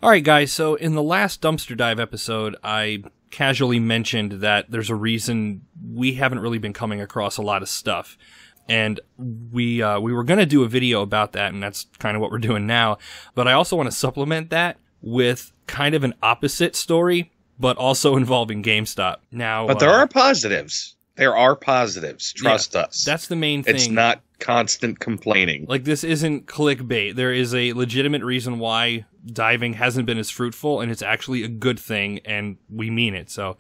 Alright guys, so in the last Dumpster Dive episode, I casually mentioned that there's a reason we haven't really been coming across a lot of stuff. And we were going to do a video about that, and that's kind of what we're doing now. But I also want to supplement that with kind of an opposite story, but also involving GameStop. Now, but there are positives. There are positives. Trust us. That's the main thing. It's not constant complaining. Like, this isn't clickbait. There is a legitimate reason why diving hasn't been as fruitful, and it's actually a good thing, and we mean it. So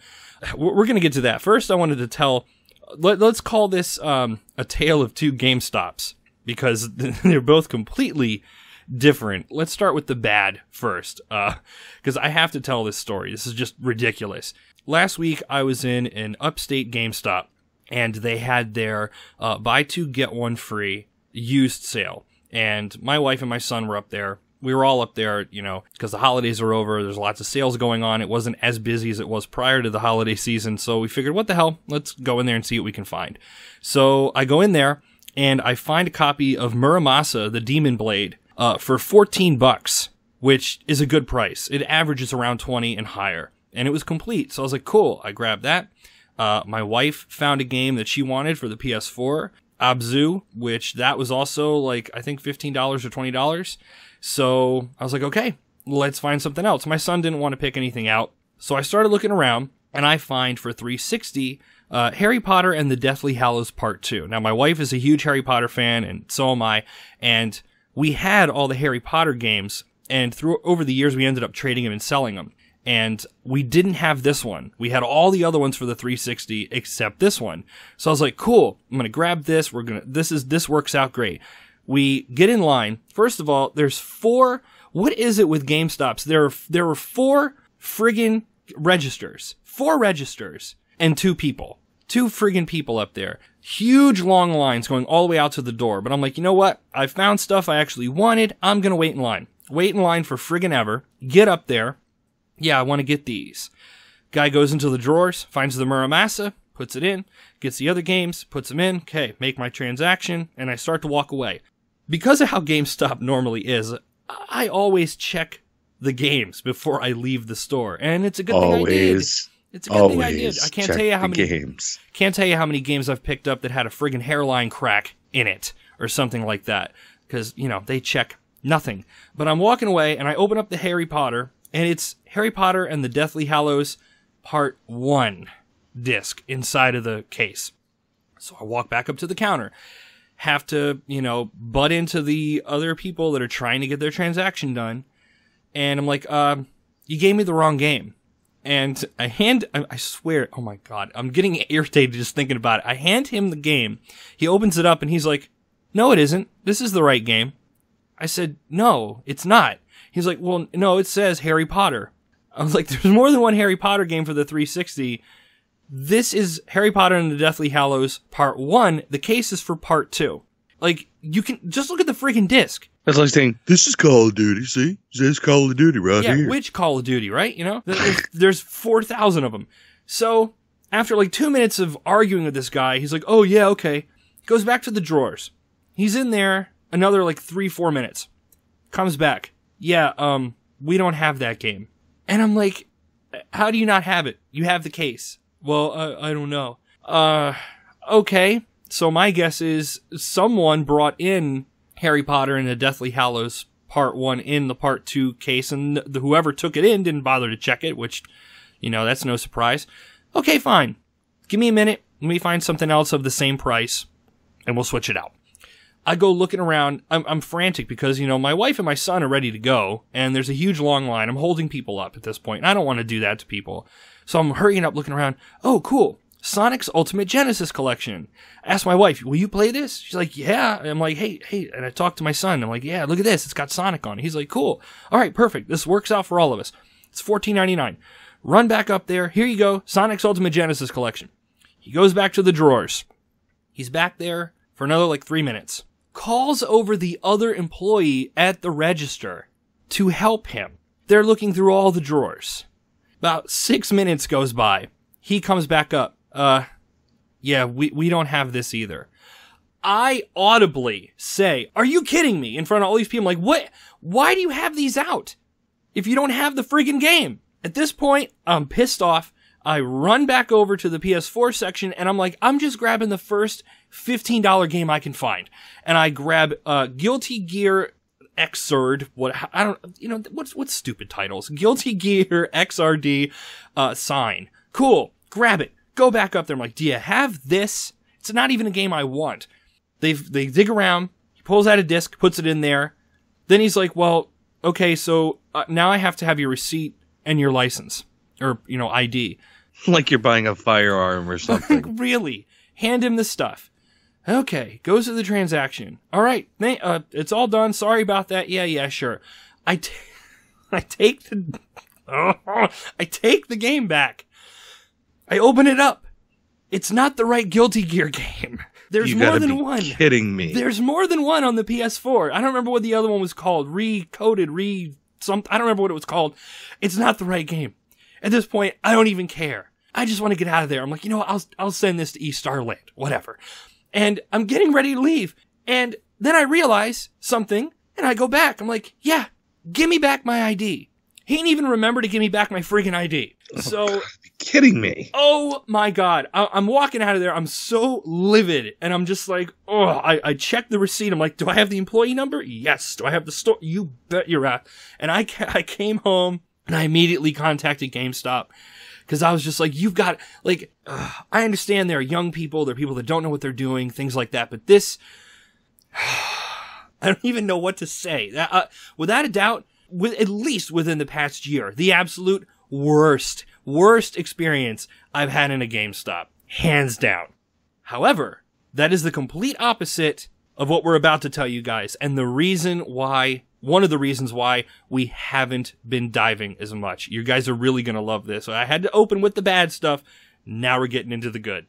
we're going to get to that. First, I wanted to tell... Let's call this a tale of two GameStops, because they're both completely different. Let's start with the bad first, because I have to tell this story. This is just ridiculous. Last week, I was in an upstate GameStop, and they had their buy two, get one free used sale. And my wife and my son were up there. We were all up there, you know, because the holidays are over. There's lots of sales going on. It wasn't as busy as it was prior to the holiday season. So we figured, what the hell? Let's go in there and see what we can find. So I go in there and I find a copy of Muramasa, the Demon Blade, for $14, which is a good price. It averages around 20 and higher. And it was complete. So I was like, cool. I grabbed that. My wife found a game that she wanted for the PS4, Abzu, which that was also like, I think $15 or $20. So I was like, okay, let's find something else. My son didn't want to pick anything out. So I started looking around, and I find for $360, Harry Potter and the Deathly Hallows Part 2. Now, my wife is a huge Harry Potter fan, and so am I. And we had all the Harry Potter games, and over the years, we ended up trading them and selling them. And we didn't have this one. We had all the other ones for the 360 except this one. So I was like, cool, I'm going to grab this. This works out great. We get in line. First of all, there's four. What is it with GameStops? There were four friggin' registers. 4 registers and 2 people. 2 friggin' people up there. Huge long lines going all the way out to the door. But I'm like, you know what? I found stuff I actually wanted. I'm going to wait in line. Wait in line for friggin' ever. Get up there. Yeah, I want to get these. Guy goes into the drawers, finds the Muramasa, puts it in, gets the other games, puts them in. Okay, make my transaction, and I start to walk away. Because of how GameStop normally is, I always check the games before I leave the store, and it's a good thing I did. It's a good thing I did. I can't tell you how many games. Can't tell you how many games I've picked up that had a friggin' hairline crack in it or something like that, because you know they check nothing. But I'm walking away, and I open up the Harry Potter, and it's Harry Potter and the Deathly Hallows Part 1 disc inside of the case. So I walk back up to the counter. Have to, you know, butt into the other people that are trying to get their transaction done. And I'm like, you gave me the wrong game. And I swear, oh my God, I'm getting irritated just thinking about it. I hand him the game. He opens it up and he's like, no, it isn't. This is the right game. I said, no, it's not. He's like, well, no, it says Harry Potter. I was like, there's more than one Harry Potter game for the 360. This is Harry Potter and the Deathly Hallows Part 1. The case is for Part 2. Like, you can just look at the freaking disc. That's like saying, this is Call of Duty, see? It says Call of Duty right here. Yeah, which Call of Duty, right? You know? There's 4,000 of them. So, after like 2 minutes of arguing with this guy, he's like, oh yeah, okay. Goes back to the drawers. He's in there another like 3-4 minutes. Comes back. Yeah, we don't have that game. And I'm like, how do you not have it? You have the case. Well, I don't know. Okay. So my guess is someone brought in Harry Potter and the Deathly Hallows Part 1 in the Part 2 case, and whoever took it in didn't bother to check it, which, you know, that's no surprise. Okay, fine. Give me a minute. Let me find something else of the same price, and we'll switch it out. I go looking around. I'm frantic because, you know, my wife and my son are ready to go, and there's a huge long line. I'm holding people up at this point, and I don't want to do that to people. So I'm hurrying up, looking around. Oh, cool. Sonic's Ultimate Genesis Collection. I asked my wife, will you play this? She's like, yeah. And I'm like, hey. And I talked to my son. I'm like, yeah, look at this. It's got Sonic on it. He's like, cool. All right, perfect. This works out for all of us. It's $14.99. Run back up there. Here you go. Sonic's Ultimate Genesis Collection. He goes back to the drawers. He's back there for another like 3 minutes. Calls over the other employee at the register to help him. They're looking through all the drawers. About 6 minutes goes by. He comes back up. Yeah, we don't have this either. I audibly say, "Are you kidding me?" in front of all these people. I'm like, what? Why do you have these out if you don't have the friggin' game? At this point, I'm pissed off. I run back over to the PS4 section and I'm like, I'm just grabbing the first $15 game I can find. And I grab, Guilty Gear Xrd, what's stupid titles? Guilty Gear XRD, Sign. Cool. Grab it. Go back up there. I'm like, do you have this? It's not even a game I want. They dig around. He pulls out a disc, puts it in there. Then he's like, well, okay, so now I have to have your receipt and your license. Or, ID. Like you're buying a firearm or something. Really? Hand him the stuff. Okay, goes to the transaction. All right, it's all done. Sorry about that. Yeah, sure. I take the game back. I open it up. It's not the right Guilty Gear game. There's more than one. You're kidding me. There's more than one on the PS4. I don't remember what the other one was called. Recoded, I don't remember what it was called. It's not the right game. At this point, I don't even care. I just want to get out of there. I'm like, I'll send this to East Starland, whatever. And I'm getting ready to leave. And then I realize something, and I go back. I'm like, yeah, give me back my ID. He didn't even remember to give me back my friggin' ID. So, God, you're kidding me. Oh my God. I'm walking out of there. I'm so livid. And I'm just like, I check the receipt. I'm like, do I have the employee number? Yes. Do I have the store? You bet your ass. And I came home and I immediately contacted GameStop. Because I was just like, you've got, I understand there are young people, there are people that don't know what they're doing, things like that. But this, I don't even know what to say. Without a doubt, at least within the past year, the absolute worst experience I've had in a GameStop. Hands down. However, that is the complete opposite of what we're about to tell you guys. And one of the reasons why we haven't been diving as much. You guys are really going to love this. So I had to open with the bad stuff. Now we're getting into the good.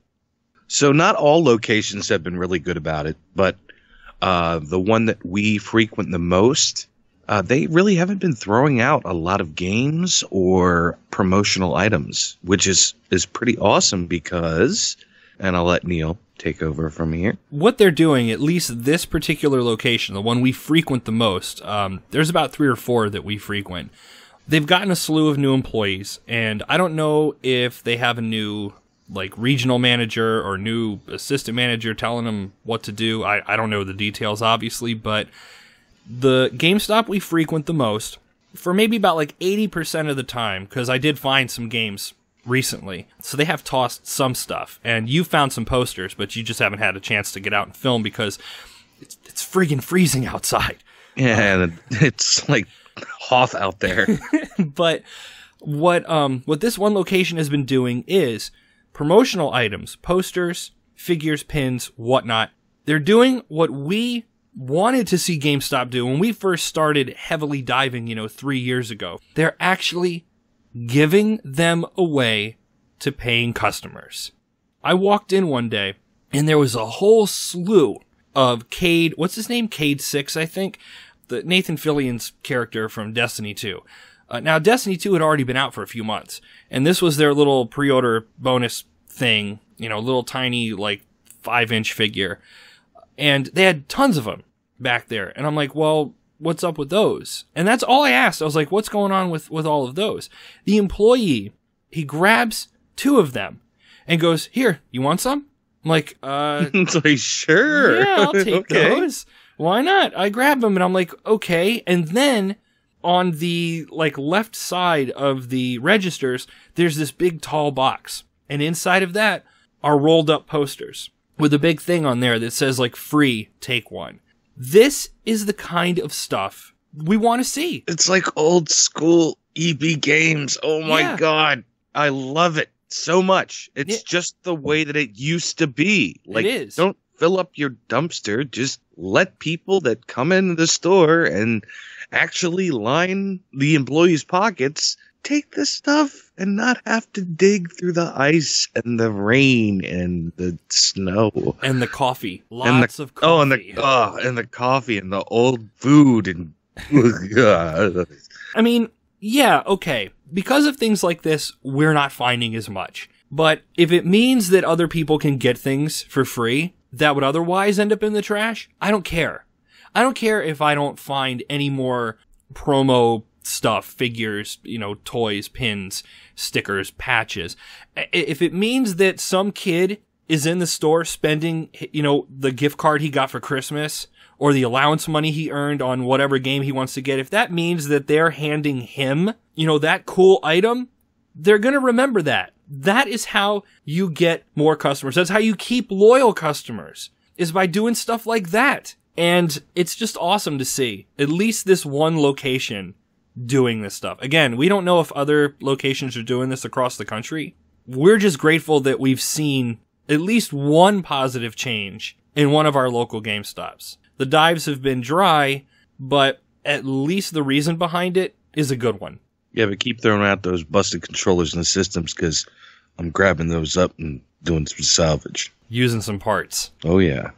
So not all locations have been really good about it, but the one that we frequent the most, they really haven't been throwing out a lot of games or promotional items, which is pretty awesome because, and I'll let Neil take over from here. What they're doing, at least this particular location, the one we frequent the most, there's about 3 or 4 that we frequent. They've gotten a slew of new employees, and I don't know if they have a new regional manager or new assistant manager telling them what to do. I don't know the details, obviously, but the GameStop we frequent the most, for maybe about 80% of the time, because I did find some games recently, so they have tossed some stuff, and you found some posters, but you just haven't had a chance to get out and film because it's friggin' freezing outside. Yeah, it's like Hoth out there. But what this one location has been doing is promotional items, posters, figures, pins, whatnot. They're doing what we wanted to see GameStop do when we first started heavily diving, 3 years ago. They're actually giving them away to paying customers. I walked in one day, and there was a whole slew of Cade, what's his name? Cade 6, I think. The Nathan Fillion's character from Destiny 2. Now, Destiny 2 had already been out for a few months, and this was their little pre-order bonus thing, little tiny, 5-inch figure. And they had tons of them back there. And I'm like, well, what's up with those? And that's all I asked. I was like, what's going on with all of those? The employee, he grabs 2 of them and goes, here, you want some? I'm like, It's like, sure. Yeah, I'll take those. Why not? I grab them and I'm like, okay. And then on the left side of the registers, there's this big tall box. And inside of that are rolled up posters with a big thing on there that says free, take one. This is the kind of stuff we want to see. It's like old school EB games. Oh my God. I love it so much. It's just the way that it used to be. It is. Don't fill up your dumpster. Just let people that come into the store and actually line the employees' pockets take this stuff and not have to dig through the ice and the rain and the snow and the coffee. Lots of coffee. And the coffee and the old food and I mean, yeah, okay. Because of things like this, we're not finding as much. But if it means that other people can get things for free, that would otherwise end up in the trash, I don't care. I don't care if I don't find any more promo stuff, figures, toys, pins, stickers, patches. If it means that some kid is in the store spending, the gift card he got for Christmas or the allowance money he earned on whatever game he wants to get, if that means that they're handing him, that cool item, they're going to remember that. That is how you get more customers. That's how you keep loyal customers, is by doing stuff like that. And it's just awesome to see at least this one location doing this stuff. Again, we don't know if other locations are doing this across the country. We're just grateful that we've seen at least one positive change in one of our local GameStops. The dives have been dry, but at least the reason behind it is a good one. Yeah, but keep throwing out those busted controllers and systems, because I'm grabbing those up and doing some salvage. Using some parts. Oh, yeah.